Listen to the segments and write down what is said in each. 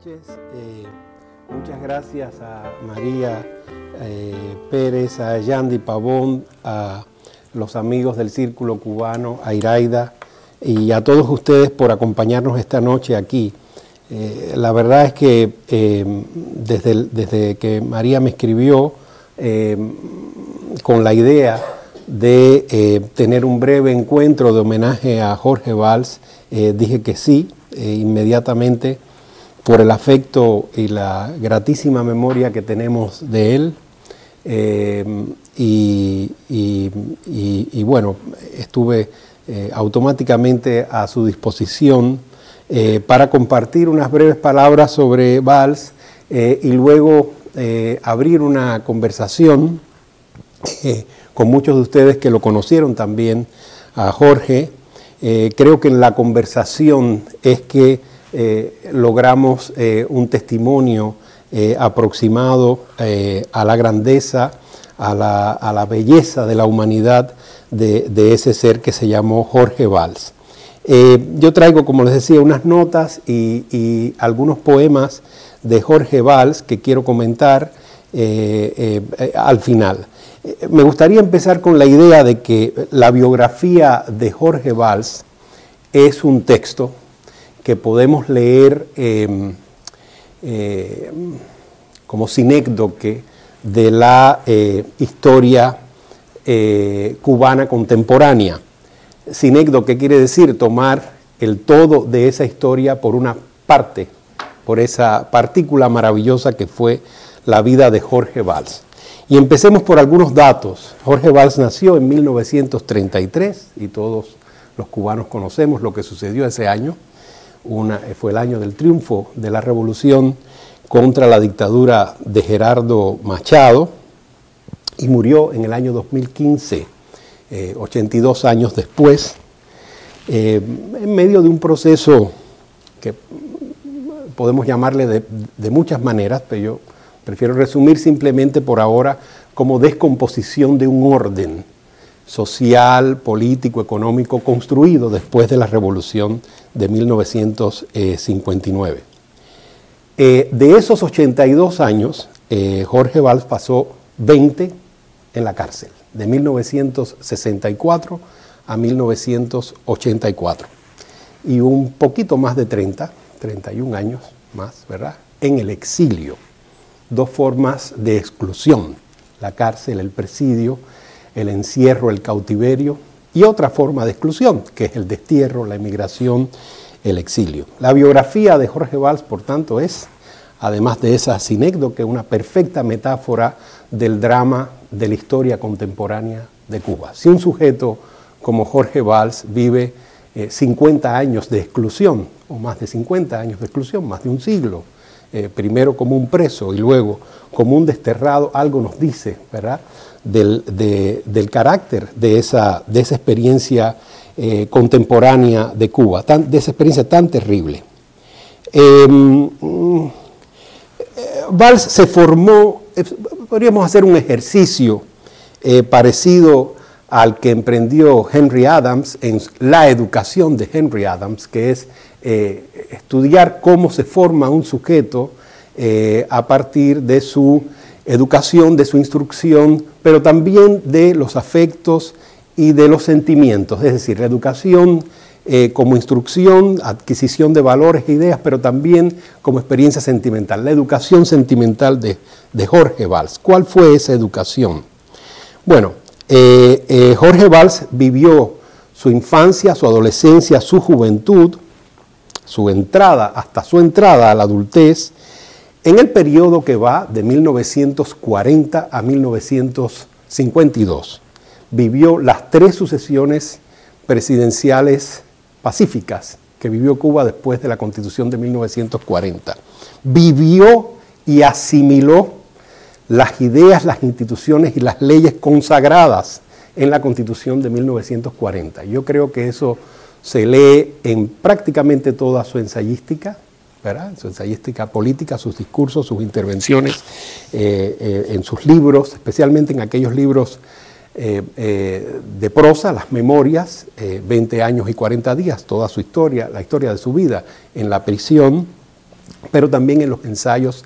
noches. Muchas gracias a María Pérez, a Yandy Pavón, a los amigos del Círculo Cubano, a Iraida y a todos ustedes por acompañarnos esta noche aquí. La verdad es que desde que María me escribió con la idea de tener un breve encuentro de homenaje a Jorge Valls, dije que sí, inmediatamente, por el afecto y la gratísima memoria que tenemos de él. Y bueno, estuve automáticamente a su disposición para compartir unas breves palabras sobre Valls y luego abrir una conversación con muchos de ustedes que lo conocieron también a Jorge. Creo que en la conversación es que logramos un testimonio aproximado a la grandeza, a la belleza de la humanidad de ese ser que se llamó Jorge Valls. Yo traigo, como les decía, unas notas y algunos poemas de Jorge Valls que quiero comentar al final. Me gustaría empezar con la idea de que la biografía de Jorge Valls es un texto que podemos leer como sinécdoque de la historia cubana contemporánea. Sinécdoque quiere decir tomar el todo de esa historia por una parte, por esa partícula maravillosa que fue la vida de Jorge Valls. Y empecemos por algunos datos. Jorge Valls nació en 1933 y todos los cubanos conocemos lo que sucedió ese año. Fue el año del triunfo de la revolución contra la dictadura de Gerardo Machado y murió en el año 2015, 82 años después, en medio de un proceso que podemos llamarle de muchas maneras, pero yo prefiero resumir simplemente por ahora como descomposición de un orden social, político, económico construido después de la revolución de 1959. De esos 82 años, Jorge Valls pasó 20 en la cárcel, de 1964 a 1984, y un poquito más de 31 años más, ¿verdad?, en el exilio. Dos formas de exclusión: la cárcel, el presidio, el encierro, el cautiverio, y otra forma de exclusión, que es el destierro, la emigración, el exilio. La biografía de Jorge Valls, por tanto, es, además de esa sinécdoque, una perfecta metáfora del drama de la historia contemporánea de Cuba. Si un sujeto como Jorge Valls vive 50 años de exclusión, o más de 50 años de exclusión, más de un siglo, primero como un preso y luego como un desterrado, algo nos dice, ¿verdad?, del carácter de esa experiencia contemporánea de Cuba, de esa experiencia tan terrible. Valls se formó, podríamos hacer un ejercicio parecido al que emprendió Henry Adams en La educación de Henry Adams, que es estudiar cómo se forma un sujeto a partir de su educación, de su instrucción, pero también de los afectos y de los sentimientos, es decir, la educación como instrucción, adquisición de valores e ideas, pero también como experiencia sentimental, la educación sentimental de Jorge Valls. ¿Cuál fue esa educación? Bueno, Jorge Valls vivió su infancia, su adolescencia, su juventud, hasta su entrada a la adultez, en el periodo que va de 1940 a 1952. Vivió las tres sucesiones presidenciales pacíficas que vivió Cuba después de la Constitución de 1940. Vivió y asimiló las ideas, las instituciones y las leyes consagradas en la Constitución de 1940. Yo creo que eso se lee en prácticamente toda su ensayística, ¿verdad?, su ensayística política, sus discursos, sus intervenciones, en sus libros, especialmente en aquellos libros de prosa, las memorias, 20 años y 40 días, toda su historia, la historia de su vida en la prisión, pero también en los ensayos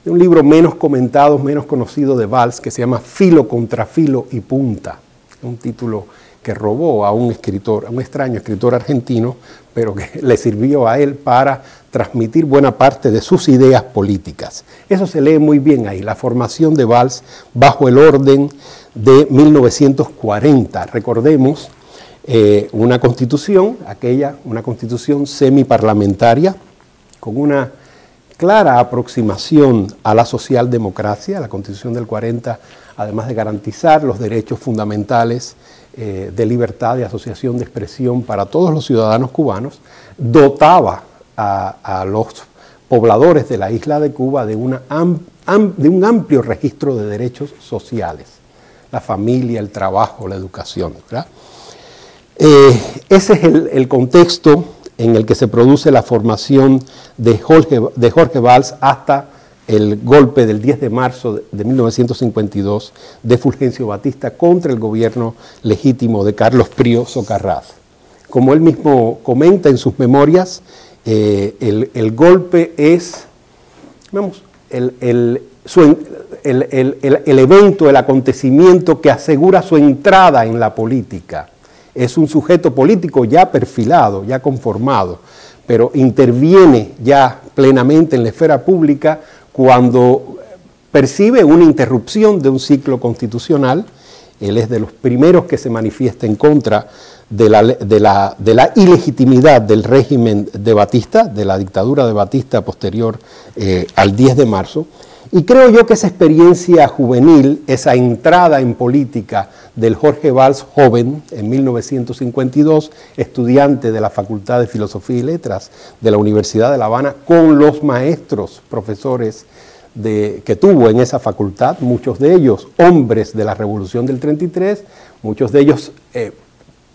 de un libro menos comentado, menos conocido de Valls, que se llama Filo contra filo y punta, un título que robó a un escritor, a un extraño escritor argentino, pero que le sirvió a él para transmitir buena parte de sus ideas políticas. Eso se lee muy bien ahí, la formación de Valls bajo el orden de 1940. Recordemos una constitución, una constitución semiparlamentaria, con una clara aproximación a la socialdemocracia. La Constitución del 40, además de garantizar los derechos fundamentales de libertad, de asociación, de expresión para todos los ciudadanos cubanos, dotaba a los pobladores de la isla de Cuba de un amplio registro de derechos sociales, la familia, el trabajo, la educación, ¿verdad? Ese es el contexto en el que se produce la formación de Jorge Valls hasta el golpe del 10 de marzo de 1952 de Fulgencio Batista contra el gobierno legítimo de Carlos Prío Socarrás. Como él mismo comenta en sus memorias, el golpe es, vamos, el evento, el acontecimiento que asegura su entrada en la política. Es un sujeto político ya perfilado, ya conformado, pero interviene ya plenamente en la esfera pública cuando percibe una interrupción de un ciclo constitucional. Él es de los primeros que se manifiesta en contra de la ilegitimidad del régimen de Batista, de la dictadura de Batista posterior al 10 de marzo. Y creo yo que esa experiencia juvenil, esa entrada en política del Jorge Valls joven en 1952, estudiante de la Facultad de Filosofía y Letras de la Universidad de La Habana, con los maestros, profesores que tuvo en esa facultad, muchos de ellos hombres de la Revolución del 33, muchos de ellos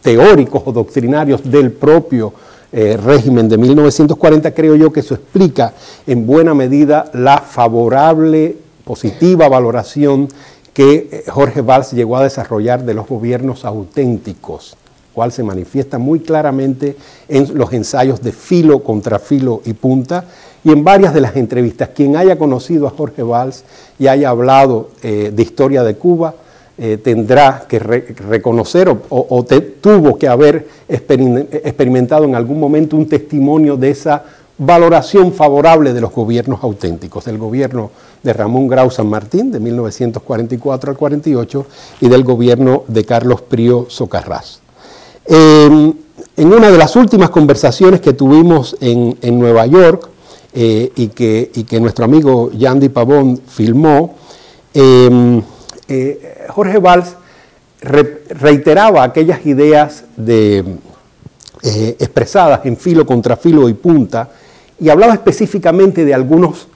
teóricos o doctrinarios del propio régimen de 1940, creo yo que eso explica en buena medida la favorable, positiva valoración que Jorge Valls llegó a desarrollar de los gobiernos auténticos, cual se manifiesta muy claramente en los ensayos de Filo contra filo y punta y en varias de las entrevistas. Quien haya conocido a Jorge Valls y haya hablado de historia de Cuba, tendrá que reconocer o tuvo que haber experimentado en algún momento un testimonio de esa valoración favorable de los gobiernos auténticos, del gobierno de Ramón Grau San Martín de 1944 al 48 y del gobierno de Carlos Prío Socarrás. En una de las últimas conversaciones que tuvimos en Nueva York y que nuestro amigo Yandy Pavón filmó, Jorge Valls reiteraba aquellas ideas expresadas en Filo contra filo y punta y hablaba específicamente de algunos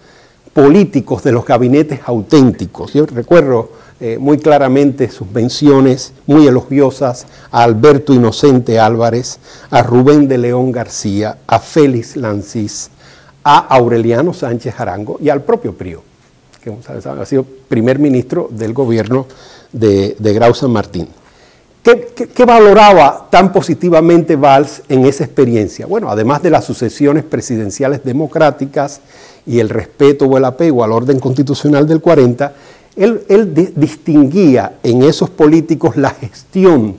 políticos de los gabinetes auténticos. Yo recuerdo muy claramente sus menciones muy elogiosas a Alberto Inocente Álvarez, a Rubén de León García, a Félix Lancis, a Aureliano Sánchez Arango y al propio Prío, que ha sido primer ministro del gobierno de Grau San Martín. ¿Qué valoraba tan positivamente Valls en esa experiencia? Bueno, además de las sucesiones presidenciales democráticas y el respeto o el apego al orden constitucional del 40, él distinguía en esos políticos la gestión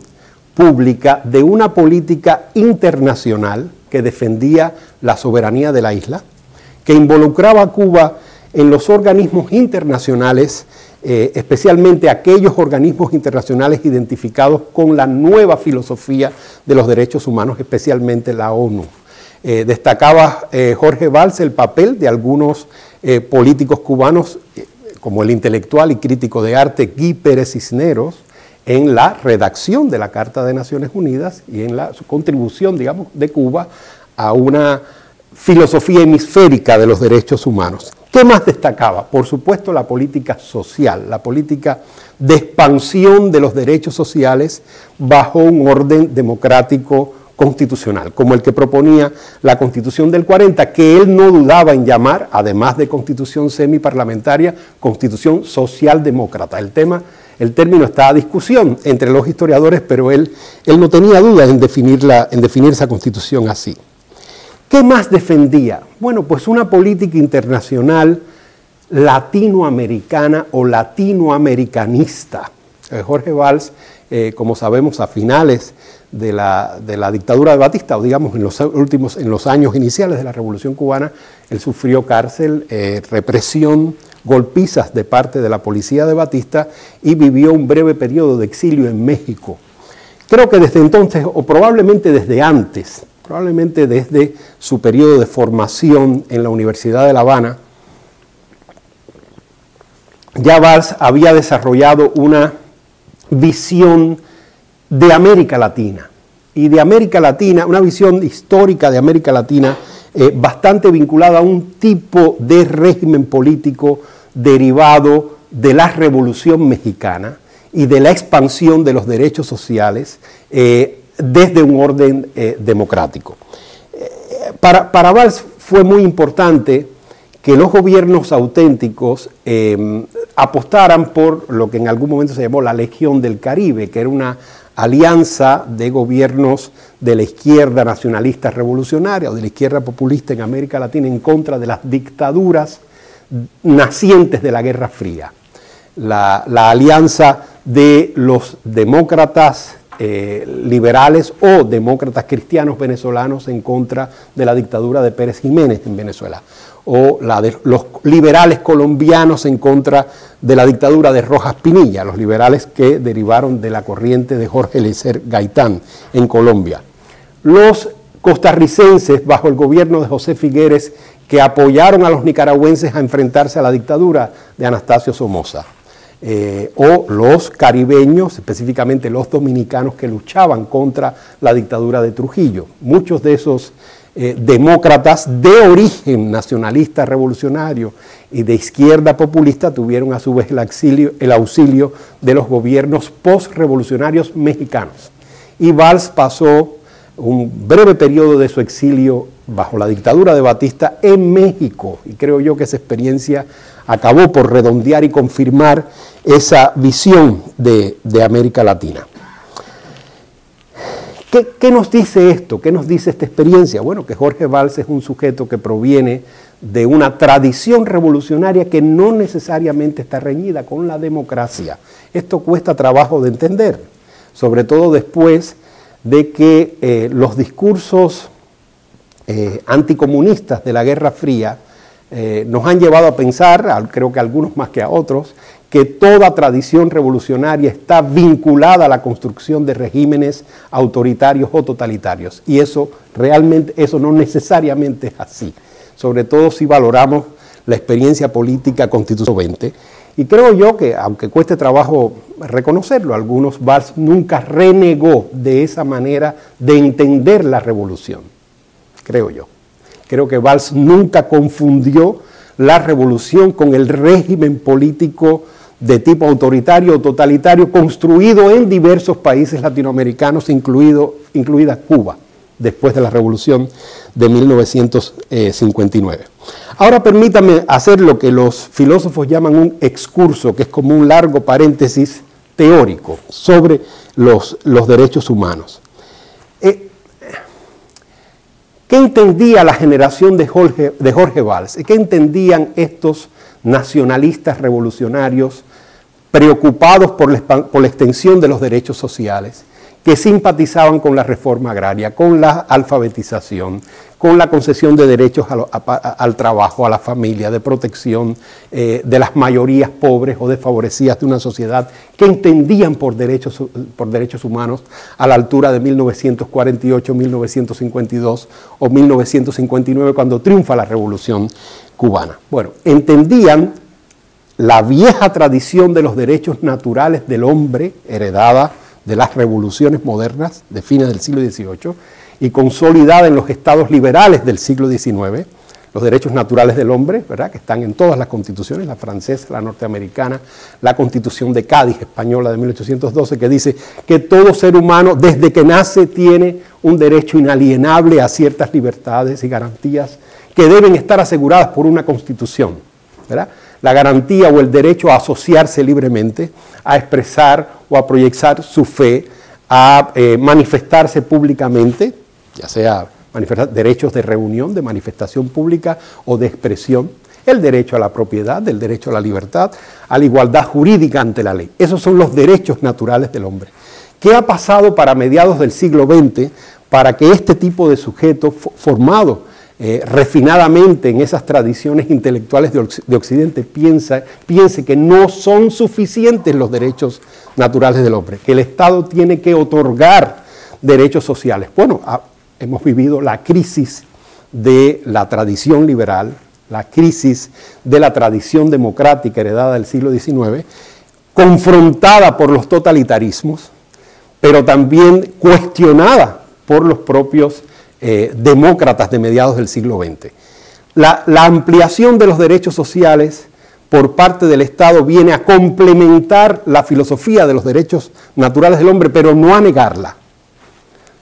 pública de una política internacional que defendía la soberanía de la isla, que involucraba a Cuba en los organismos internacionales, especialmente aquellos organismos internacionales identificados con la nueva filosofía de los derechos humanos, especialmente la ONU. Destacaba Jorge Valls el papel de algunos políticos cubanos, como el intelectual y crítico de arte Guy Pérez Cisneros, en la redacción de la Carta de Naciones Unidas y en su contribución, digamos, de Cuba a una filosofía hemisférica de los derechos humanos. ¿Qué más destacaba? Por supuesto, la política social, la política de expansión de los derechos sociales bajo un orden democrático constitucional, como el que proponía la Constitución del 40, que él no dudaba en llamar, además de Constitución semiparlamentaria, Constitución socialdemócrata. El término está a discusión entre los historiadores, pero él no tenía duda en definir esa Constitución así. ¿Qué más defendía? Bueno, pues una política internacional latinoamericana o latinoamericanista. Jorge Valls, como sabemos, a finales de la dictadura de Batista, o digamos en los años iniciales de la Revolución Cubana, él sufrió cárcel, represión, golpizas de parte de la policía de Batista y vivió un breve periodo de exilio en México. Creo que desde entonces, o probablemente desde antes, probablemente desde su periodo de formación en la Universidad de La Habana, ya Valls había desarrollado una visión de América Latina, y de América Latina, una visión histórica de América Latina bastante vinculada a un tipo de régimen político derivado de la Revolución Mexicana y de la expansión de los derechos sociales desde un orden democrático. Para Valls fue muy importante que los gobiernos auténticos apostaran por lo que en algún momento se llamó la Legión del Caribe, que era una alianza de gobiernos de la izquierda nacionalista revolucionaria o de la izquierda populista en América Latina en contra de las dictaduras nacientes de la Guerra Fría. La alianza de los demócratas liberales o demócratas cristianos venezolanos en contra de la dictadura de Pérez Jiménez en Venezuela, o la de los liberales colombianos en contra de la dictadura de Rojas Pinilla, los liberales que derivaron de la corriente de Jorge Eliezer Gaitán en Colombia. Los costarricenses bajo el gobierno de José Figueres, que apoyaron a los nicaragüenses a enfrentarse a la dictadura de Anastasio Somoza. O los caribeños, específicamente los dominicanos que luchaban contra la dictadura de Trujillo. Muchos de esos demócratas de origen nacionalista revolucionario y de izquierda populista tuvieron a su vez el auxilio de los gobiernos postrevolucionarios mexicanos. Y Valls pasó un breve periodo de su exilio bajo la dictadura de Batista en México, y creo yo que esa experiencia acabó por redondear y confirmar esa visión de América Latina. ¿Qué nos dice esto? ¿Qué nos dice esta experiencia? Bueno, que Jorge Valls es un sujeto que proviene de una tradición revolucionaria que no necesariamente está reñida con la democracia. Esto cuesta trabajo de entender, sobre todo después de que los discursos anticomunistas de la Guerra Fría nos han llevado a pensar, creo que a algunos más que a otros, que toda tradición revolucionaria está vinculada a la construcción de regímenes autoritarios o totalitarios. Y eso no necesariamente es así, sobre todo si valoramos la experiencia política constitucional. Y creo yo que, aunque cueste trabajo reconocerlo, Valls nunca renegó de esa manera de entender la revolución, creo yo. Creo que Valls nunca confundió la revolución con el régimen político de tipo autoritario o totalitario construido en diversos países latinoamericanos, incluida Cuba, después de la revolución de 1959. Ahora permítame hacer lo que los filósofos llaman un excurso, que es como un largo paréntesis teórico sobre los derechos humanos. ¿Qué entendía la generación de Jorge Valls? ¿Qué entendían estos nacionalistas revolucionarios preocupados por la extensión de los derechos sociales, que simpatizaban con la reforma agraria, con la alfabetización, con la concesión de derechos al trabajo, a la familia, de protección de las mayorías pobres o desfavorecidas de una sociedad, que entendían por derechos humanos a la altura de 1948, 1952 o 1959, cuando triunfa la Revolución Cubana? Bueno, entendían la vieja tradición de los derechos naturales del hombre, heredada de las revoluciones modernas de fines del siglo XVIII y consolidada en los estados liberales del siglo XIX, los derechos naturales del hombre, ¿verdad?, que están en todas las constituciones, la francesa, la norteamericana, la Constitución de Cádiz, española de 1812, que dice que todo ser humano desde que nace tiene un derecho inalienable a ciertas libertades y garantías que deben estar aseguradas por una constitución, ¿verdad? La garantía o el derecho a asociarse libremente, a expresar o a proyectar su fe, a manifestarse públicamente, ya sea derechos de reunión, de manifestación pública o de expresión, el derecho a la propiedad, el derecho a la libertad, a la igualdad jurídica ante la ley. Esos son los derechos naturales del hombre. ¿Qué ha pasado para mediados del siglo XX para que este tipo de sujeto formado refinadamente en esas tradiciones intelectuales de Occidente piense que no son suficientes los derechos naturales del hombre, que el Estado tiene que otorgar derechos sociales? Bueno, hemos vivido la crisis de la tradición liberal, la crisis de la tradición democrática heredada del siglo XIX, confrontada por los totalitarismos, pero también cuestionada por los propios demócratas de mediados del siglo XX. La ampliación de los derechos sociales por parte del Estado viene a complementar la filosofía de los derechos naturales del hombre, pero no a negarla.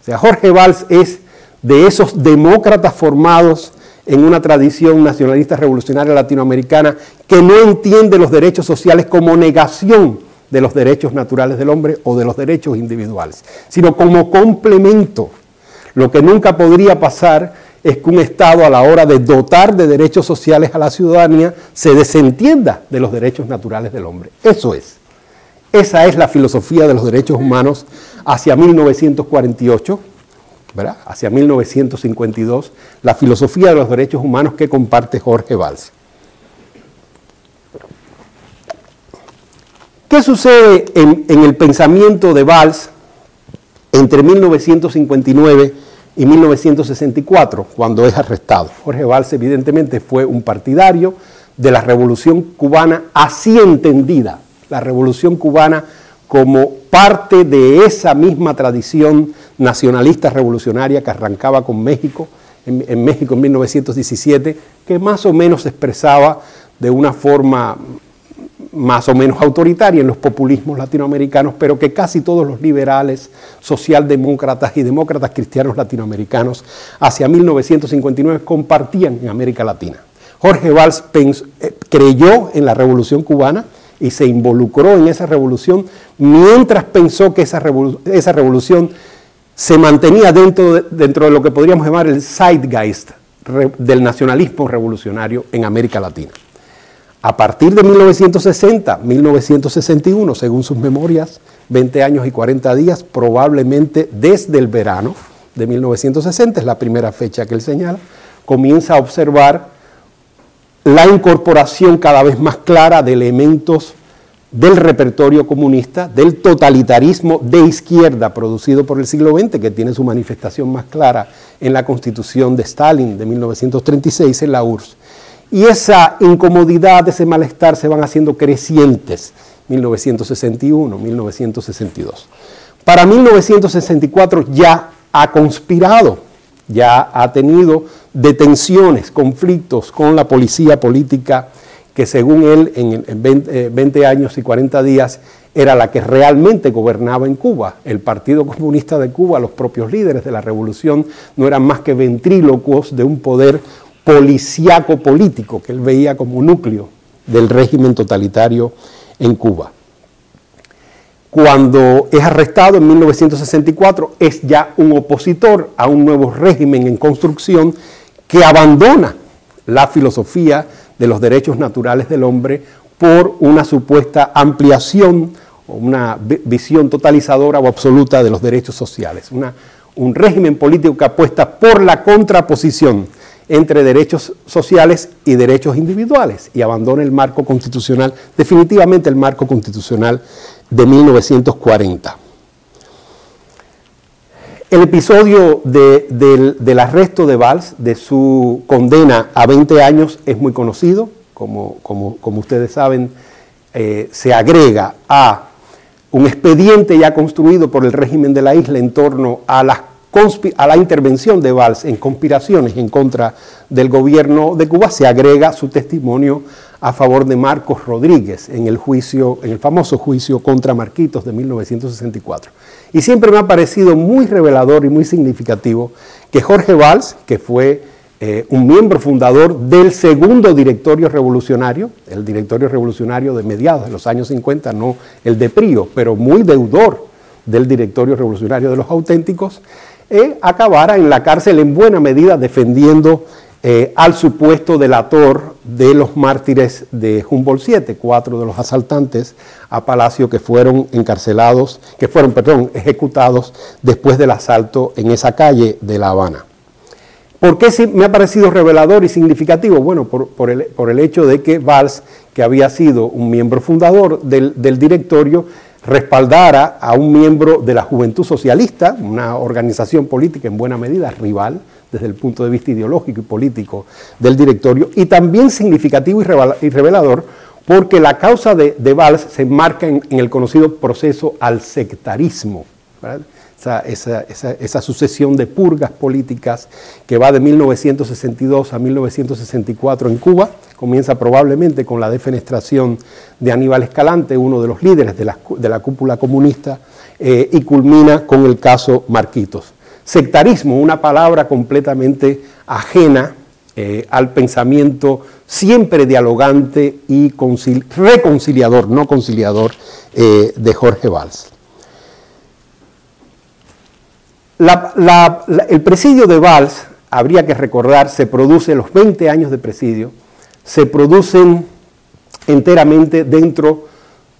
O sea, Jorge Valls es de esos demócratas formados en una tradición nacionalista revolucionaria latinoamericana que no entiende los derechos sociales como negación de los derechos naturales del hombre o de los derechos individuales, sino como complemento. Lo que nunca podría pasar es que un Estado, a la hora de dotar de derechos sociales a la ciudadanía, se desentienda de los derechos naturales del hombre. Eso es. Esa es la filosofía de los derechos humanos hacia 1948, ¿verdad? Hacia 1952, la filosofía de los derechos humanos que comparte Jorge Valls. ¿Qué sucede en el pensamiento de Valls entre 1959 y 1964, cuando es arrestado? Jorge Valls evidentemente fue un partidario de la Revolución Cubana, así entendida, la Revolución Cubana como parte de esa misma tradición nacionalista revolucionaria que arrancaba con México, en México en 1917, que más o menos se expresaba de una forma más o menos autoritaria en los populismos latinoamericanos, pero que casi todos los liberales, socialdemócratas y demócratas cristianos latinoamericanos hacia 1959 compartían en América Latina. Jorge Valls creyó en la Revolución Cubana y se involucró en esa revolución mientras pensó que esa revolución se mantenía dentro de lo que podríamos llamar el zeitgeist del nacionalismo revolucionario en América Latina. A partir de 1960, 1961, según sus memorias, 20 años y 40 días, probablemente desde el verano de 1960, es la primera fecha que él señala, comienza a observar la incorporación cada vez más clara de elementos del repertorio comunista, del totalitarismo de izquierda producido por el siglo XX, que tiene su manifestación más clara en la Constitución de Stalin de 1936, en la URSS. Y esa incomodidad, ese malestar se van haciendo crecientes, 1961, 1962. Para 1964 ya ha conspirado, ya ha tenido detenciones, conflictos con la policía política que según él en 20 años y 40 días era la que realmente gobernaba en Cuba. El Partido Comunista de Cuba, los propios líderes de la revolución, no eran más que ventrílocuos de un poder policíaco político que él veía como núcleo del régimen totalitario en Cuba. Cuando es arrestado en 1964 es ya un opositor a un nuevo régimen en construcción que abandona la filosofía de los derechos naturales del hombre por una supuesta ampliación o una visión totalizadora o absoluta de los derechos sociales. Un régimen político que apuesta por la contraposición entre derechos sociales y derechos individuales y abandona el marco constitucional, definitivamente el marco constitucional de 1940. El episodio del arresto de Valls, de su condena a 20 años, es muy conocido. Como ustedes saben, se agrega a un expediente ya construido por el régimen de la isla en torno a la intervención de Valls en conspiraciones en contra del gobierno de Cuba. Se agrega su testimonio a favor de Marcos Rodríguez en el famoso juicio contra Marquitos de 1964. Y siempre me ha parecido muy revelador y muy significativo que Jorge Valls, que fue un miembro fundador del segundo directorio revolucionario, el directorio revolucionario de mediados de los años 50, no el de Prío, pero muy deudor del directorio revolucionario de los auténticos, acabara en la cárcel en buena medida defendiendo al supuesto delator de los mártires de Humboldt 7, 4 de los asaltantes a Palacio que fueron ejecutados después del asalto en esa calle de La Habana. ¿Por qué me ha parecido revelador y significativo? Bueno, por el hecho de que Valls, que había sido un miembro fundador del directorio, respaldara a un miembro de la Juventud Socialista, una organización política en buena medida rival desde el punto de vista ideológico y político del directorio, y también significativo y revelador porque la causa de Valls se enmarca en el conocido proceso al sectarismo, ¿verdad? Esa sucesión de purgas políticas que va de 1962 a 1964 en Cuba, comienza probablemente con la defenestración de Aníbal Escalante, uno de los líderes de la cúpula comunista, y culmina con el caso Marquitos. Sectarismo, una palabra completamente ajena al pensamiento siempre dialogante y reconciliador, no conciliador, de Jorge Valls. El presidio de Valls, habría que recordar, se produce, los 20 años de presidio, se producen enteramente dentro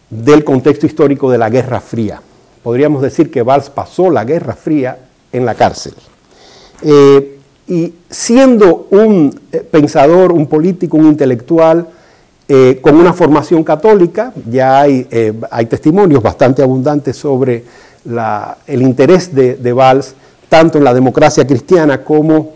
del contexto histórico de la Guerra Fría. Podríamos decir que Valls pasó la Guerra Fría en la cárcel. Y siendo un pensador, un político, un intelectual, con una formación católica, ya hay testimonios bastante abundantes sobre el interés de Valls, tanto en la democracia cristiana como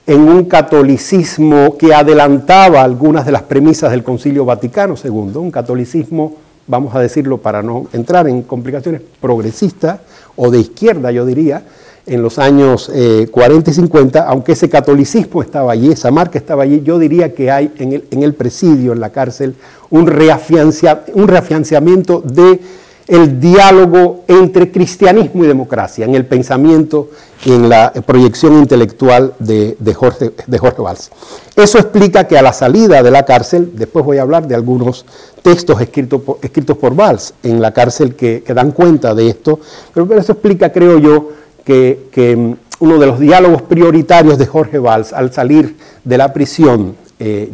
en un catolicismo que adelantaba algunas de las premisas del Concilio Vaticano II, un catolicismo, vamos a decirlo para no entrar en complicaciones, progresista o de izquierda, yo diría, en los años 40 y 50, aunque ese catolicismo estaba allí, esa marca estaba allí, yo diría que hay en el presidio, en la cárcel, un reafianciamiento del diálogo entre cristianismo y democracia, en el pensamiento y en la proyección intelectual de Jorge Valls. Eso explica que a la salida de la cárcel, después voy a hablar de algunos textos escritos por Valls en la cárcel que dan cuenta de esto, pero eso explica, creo yo, que uno de los diálogos prioritarios de Jorge Valls al salir de la prisión,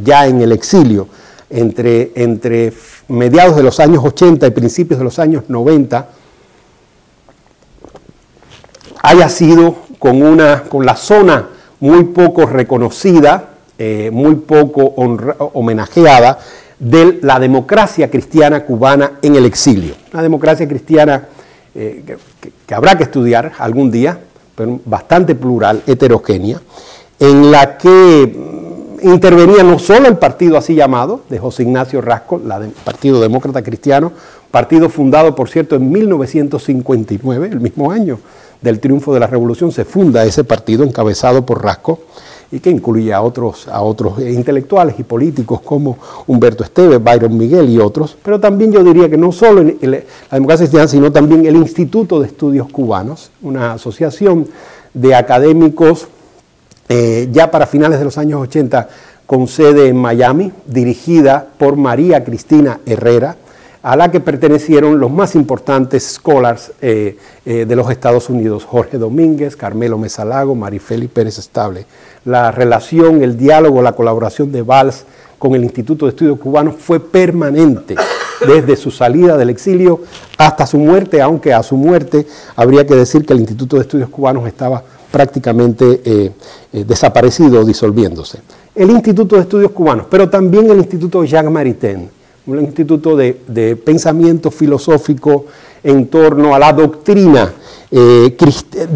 ya en el exilio, entre mediados de los años 80 y principios de los años 90, haya sido con la zona muy poco reconocida, muy poco homenajeada, de la democracia cristiana cubana en el exilio. Una democracia cristiana que habrá que estudiar algún día, pero bastante plural, heterogénea, en la que intervenía no solo el partido así llamado, de José Ignacio Rasco, el Partido Demócrata Cristiano, partido fundado, por cierto, en 1959, el mismo año del triunfo de la Revolución, se funda ese partido encabezado por Rasco, y que incluía a otros intelectuales y políticos como Humberto Esteves, Byron Miguel y otros, pero también yo diría que no solo la democracia cristiana, sino también el Instituto de Estudios Cubanos, una asociación de académicos ya para finales de los años 80 con sede en Miami, dirigida por María Cristina Herrera, a la que pertenecieron los más importantes scholars de los Estados Unidos, Jorge Domínguez, Carmelo Mesalago, Marifeli Pérez Estable. La relación, el diálogo, la colaboración de Valls con el Instituto de Estudios Cubanos fue permanente desde su salida del exilio hasta su muerte, aunque a su muerte habría que decir que el Instituto de Estudios Cubanos estaba prácticamente desaparecido o disolviéndose. El Instituto de Estudios Cubanos, pero también el Instituto Jacques Maritain, un instituto de pensamiento filosófico en torno a la doctrina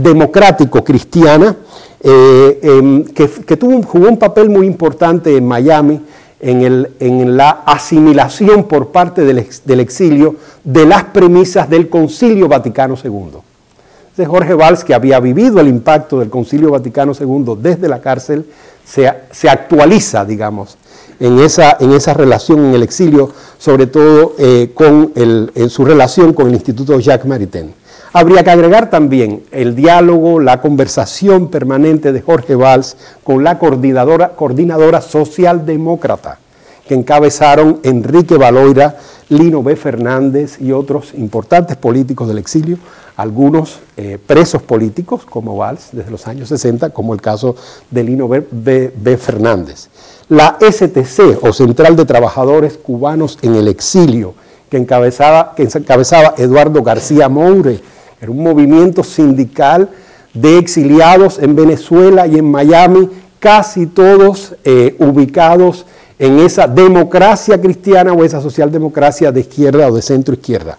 democrático cristiana, que jugó un papel muy importante en Miami en la asimilación por parte del exilio de las premisas del Concilio Vaticano II. Jorge Valls, que había vivido el impacto del Concilio Vaticano II desde la cárcel, se actualiza, digamos, en esa relación en el exilio, sobre todo en su relación con el Instituto Jacques Maritain. Habría que agregar también el diálogo, la conversación permanente de Jorge Valls con la coordinadora socialdemócrata que encabezaron Enrique Baloira, Lino B. Fernández y otros importantes políticos del exilio, algunos presos políticos como Valls desde los años 60, como el caso de Lino B. Fernández. La STC, o Central de Trabajadores Cubanos en el Exilio, que encabezaba Eduardo García Moure, era un movimiento sindical de exiliados en Venezuela y en Miami, casi todos ubicados en esa democracia cristiana o esa socialdemocracia de izquierda o de centro izquierda.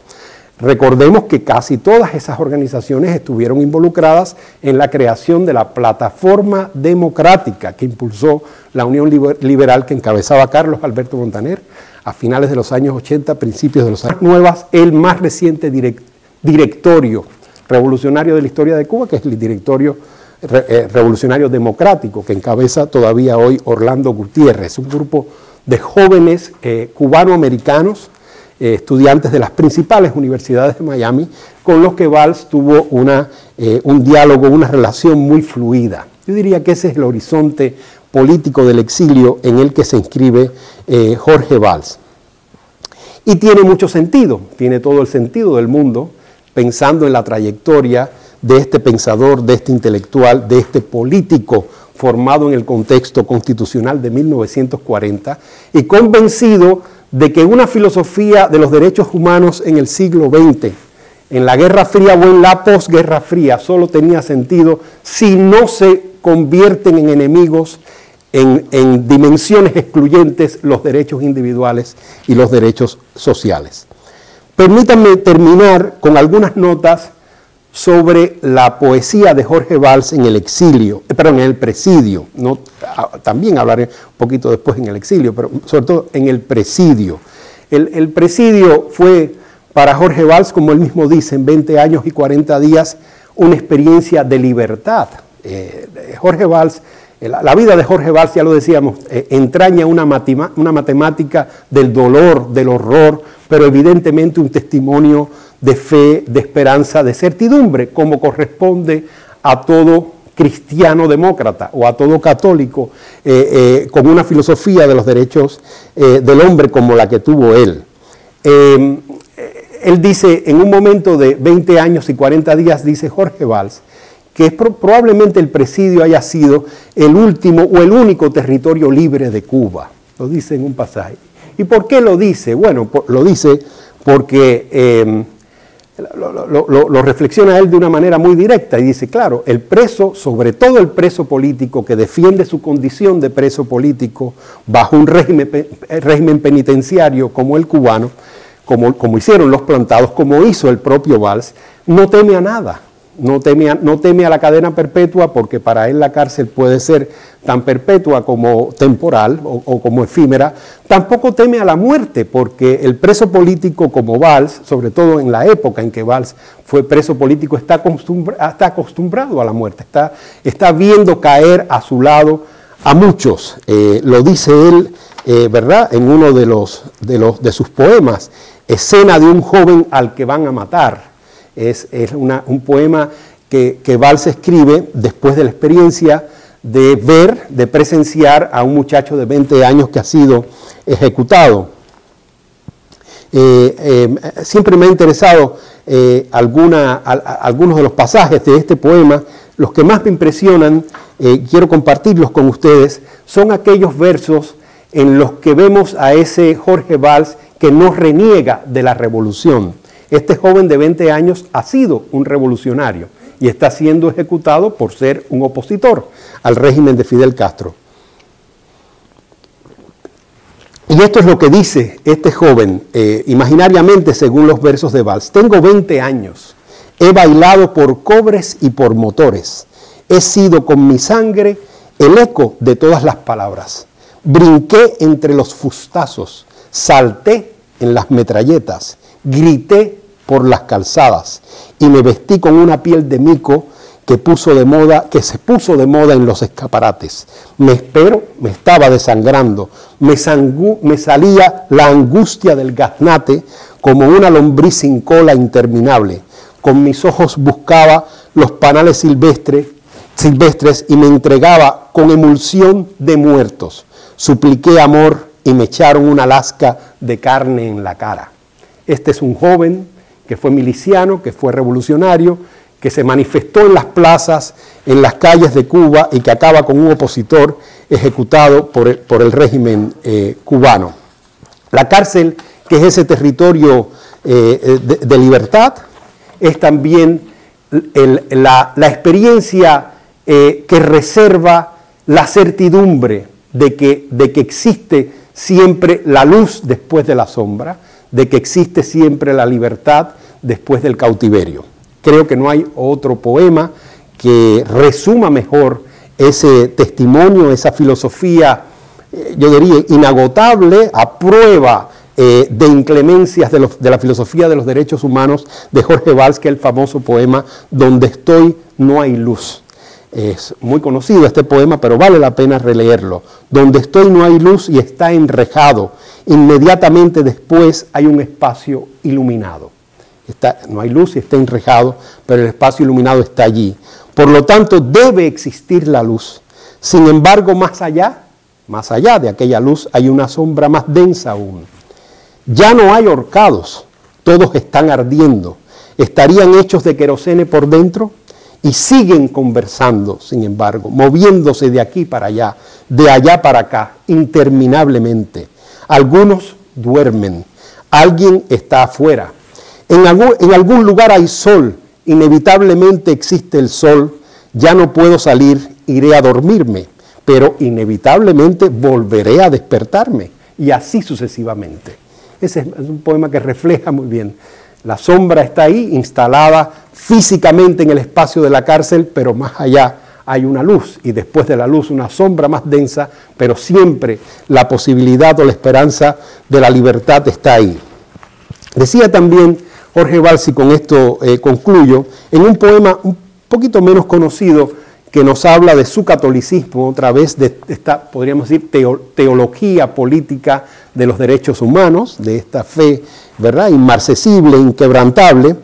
Recordemos que casi todas esas organizaciones estuvieron involucradas en la creación de la plataforma democrática que impulsó la Unión Liberal que encabezaba Carlos Alberto Montaner a finales de los años 80, principios de los años 90, el más reciente directorio revolucionario de la historia de Cuba, que es el directorio revolucionario democrático que encabeza todavía hoy Orlando Gutiérrez, un grupo de jóvenes cubanoamericanos, estudiantes de las principales universidades de Miami, con los que Valls tuvo un diálogo, una relación muy fluida. Yo diría que ese es el horizonte político del exilio en el que se inscribe Jorge Valls. Y tiene mucho sentido, tiene todo el sentido del mundo, pensando en la trayectoria de este pensador, de este intelectual, de este político formado en el contexto constitucional de 1940 y convencido de que una filosofía de los derechos humanos en el siglo XX, en la Guerra Fría o en la posguerra fría, solo tenía sentido si no se convierten en enemigos en dimensiones excluyentes los derechos individuales y los derechos sociales. Permítanme terminar con algunas notas sobre la poesía de Jorge Valls en el exilio, en el presidio. También hablaré un poquito después en el exilio, pero sobre todo en el presidio. El presidio fue para Jorge Valls, como él mismo dice, en 20 años y 40 días, una experiencia de libertad. Jorge Valls, la vida de Jorge Valls, ya lo decíamos, entraña una matemática del dolor, del horror, pero evidentemente un testimonio de fe, de esperanza, de certidumbre, como corresponde a todo cristiano demócrata o a todo católico con una filosofía de los derechos del hombre como la que tuvo él. Él dice, en un momento de 20 años y 40 días, dice Jorge Valls, que probablemente el presidio haya sido el último o el único territorio libre de Cuba. Lo dice en un pasaje. ¿Y por qué lo dice? Bueno, lo dice porque lo reflexiona él de una manera muy directa y dice, claro, el preso, sobre todo el preso político que defiende su condición de preso político bajo un régimen penitenciario como el cubano, como hicieron los plantados, como hizo el propio Valls, no teme a nada. No teme a la cadena perpetua porque para él la cárcel puede ser tan perpetua como temporal o como efímera. Tampoco teme a la muerte porque el preso político como Valls, sobre todo en la época en que Valls fue preso político, está acostumbrado a la muerte, está viendo caer a su lado a muchos. Lo dice él, ¿verdad?, en uno de sus poemas, Escena de un joven al que van a matar. Es un poema que Valls escribe después de la experiencia de presenciar a un muchacho de 20 años que ha sido ejecutado. Siempre me ha interesado algunos de los pasajes de este poema. Los que más me impresionan, quiero compartirlos con ustedes, son aquellos versos en los que vemos a ese Jorge Valls que no reniega de la revolución. Este joven de 20 años ha sido un revolucionario y está siendo ejecutado por ser un opositor al régimen de Fidel Castro. Y esto es lo que dice este joven, imaginariamente según los versos de Valls. Tengo 20 años, he bailado por cobres y por motores, he sido con mi sangre el eco de todas las palabras. Brinqué entre los fustazos, salté en las metralletas, grité por las calzadas y me vestí con una piel de mico que se puso de moda en los escaparates. Me estaba desangrando, me salía la angustia del gaznate como una lombriz sin cola interminable. Con mis ojos buscaba los panales silvestres y me entregaba con emulsión de muertos. Supliqué amor y me echaron una lasca de carne en la cara. Este es un joven que fue miliciano, que fue revolucionario, que se manifestó en las plazas, en las calles de Cuba y que acaba con un opositor ejecutado por el régimen cubano. La cárcel, que es ese territorio de libertad, es también la experiencia que reserva la certidumbre de que existe siempre la luz después de la sombra, de que existe siempre la libertad después del cautiverio. Creo que no hay otro poema que resuma mejor ese testimonio, esa filosofía, yo diría, inagotable, a prueba de inclemencias de la filosofía de los derechos humanos de Jorge Valls, que es el famoso poema Donde estoy no hay luz. Es muy conocido este poema, pero vale la pena releerlo. Donde estoy no hay luz y está enrejado. Inmediatamente después hay un espacio iluminado. No hay luz y está enrejado, pero el espacio iluminado está allí. Por lo tanto, debe existir la luz. Sin embargo, más allá de aquella luz, hay una sombra más densa aún. Ya no hay horcados, todos están ardiendo. Estarían hechos de querosene por dentro y siguen conversando, sin embargo, moviéndose de aquí para allá, de allá para acá, interminablemente. Algunos duermen, alguien está afuera. En algún lugar hay sol, inevitablemente existe el sol, ya no puedo salir, iré a dormirme, pero inevitablemente volveré a despertarme, y así sucesivamente. Ese es un poema que refleja muy bien. La sombra está ahí, instalada físicamente en el espacio de la cárcel, pero más allá hay una luz, y después de la luz una sombra más densa, pero siempre la posibilidad o la esperanza de la libertad está ahí. Decía también Jorge Valls, y con esto concluyo, en un poema un poquito menos conocido que nos habla de su catolicismo, otra vez de esta, podríamos decir, teología política de los derechos humanos, de esta fe, ¿verdad?, inmarcesible, inquebrantable.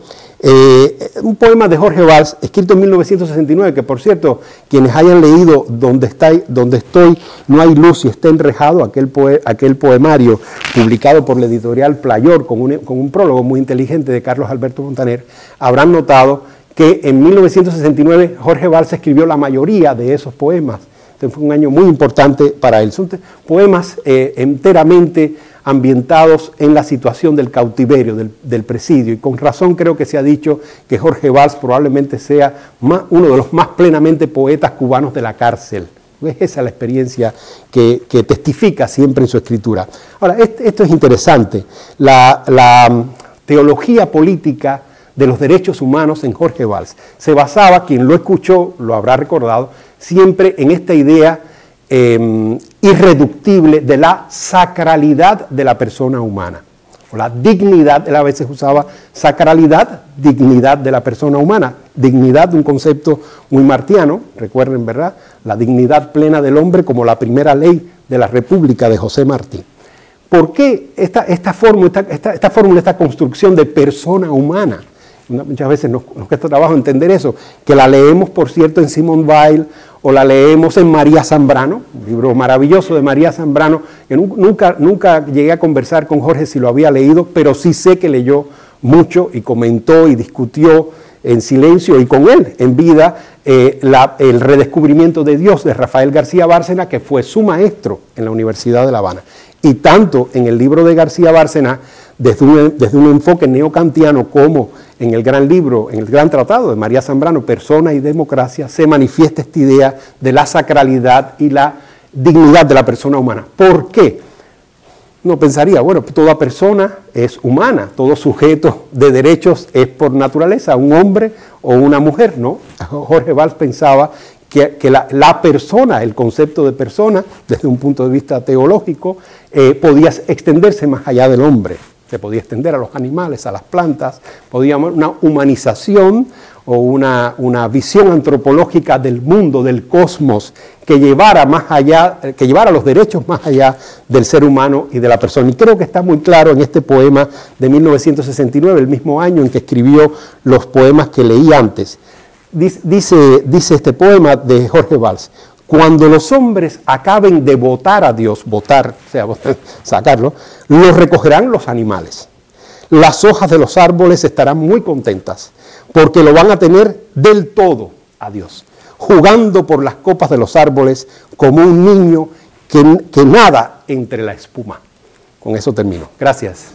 Un poema de Jorge Valls, escrito en 1969, que por cierto, quienes hayan leído Donde estoy no hay luz y está enrejado, aquel poemario publicado por la editorial Playor con un prólogo muy inteligente de Carlos Alberto Montaner, habrán notado que en 1969 Jorge Valls escribió la mayoría de esos poemas. Entonces fue un año muy importante para él. Son poemas enteramente ambientados en la situación del cautiverio, del presidio, y con razón creo que se ha dicho que Jorge Valls probablemente sea uno de los más plenamente poetas cubanos de la cárcel. Esa es la experiencia que testifica siempre en su escritura. Ahora, esto es interesante. La teología política de los derechos humanos en Jorge Valls se basaba, quien lo escuchó lo habrá recordado, siempre en esta idea irreductible de la sacralidad de la persona humana, o la dignidad. Él a veces usaba sacralidad, dignidad de la persona humana, dignidad de un concepto muy martiano, recuerden, ¿verdad?, la dignidad plena del hombre como la primera ley de la República de José Martí. ¿Por qué esta fórmula, esta construcción de persona humana? Muchas veces nos cuesta trabajo entender eso, que la leemos, por cierto, en Simone Weil, o la leemos en María Zambrano, un libro maravilloso de María Zambrano, que nunca llegué a conversar con Jorge si lo había leído, pero sí sé que leyó mucho y comentó y discutió en silencio y con él en vida el redescubrimiento de Dios de Rafael García Bárcena, que fue su maestro en la Universidad de La Habana. Y tanto en el libro de García Bárcena, desde un enfoque neocantiano, como en el gran libro, en el gran tratado de María Zambrano, Persona y Democracia, se manifiesta esta idea de la sacralidad y la dignidad de la persona humana. ¿Por qué? Uno pensaría, bueno, toda persona es humana, todo sujeto de derechos es por naturaleza un hombre o una mujer, ¿no? Jorge Valls pensaba que la persona, el concepto de persona, desde un punto de vista teológico, podía extenderse más allá del hombre. Se podía extender a los animales, a las plantas, podíamos una humanización o una visión antropológica del mundo, del cosmos, que llevara más allá, que llevara los derechos más allá del ser humano y de la persona. Y creo que está muy claro en este poema de 1969, el mismo año en que escribió los poemas que leí antes. Dice este poema de Jorge Valls: cuando los hombres acaben de votar a Dios, votar, o sea, sacarlo, los recogerán los animales. las hojas de los árboles estarán muy contentas, porque lo van a tener del todo a Dios, jugando por las copas de los árboles como un niño que nada entre la espuma. Con eso termino. Gracias.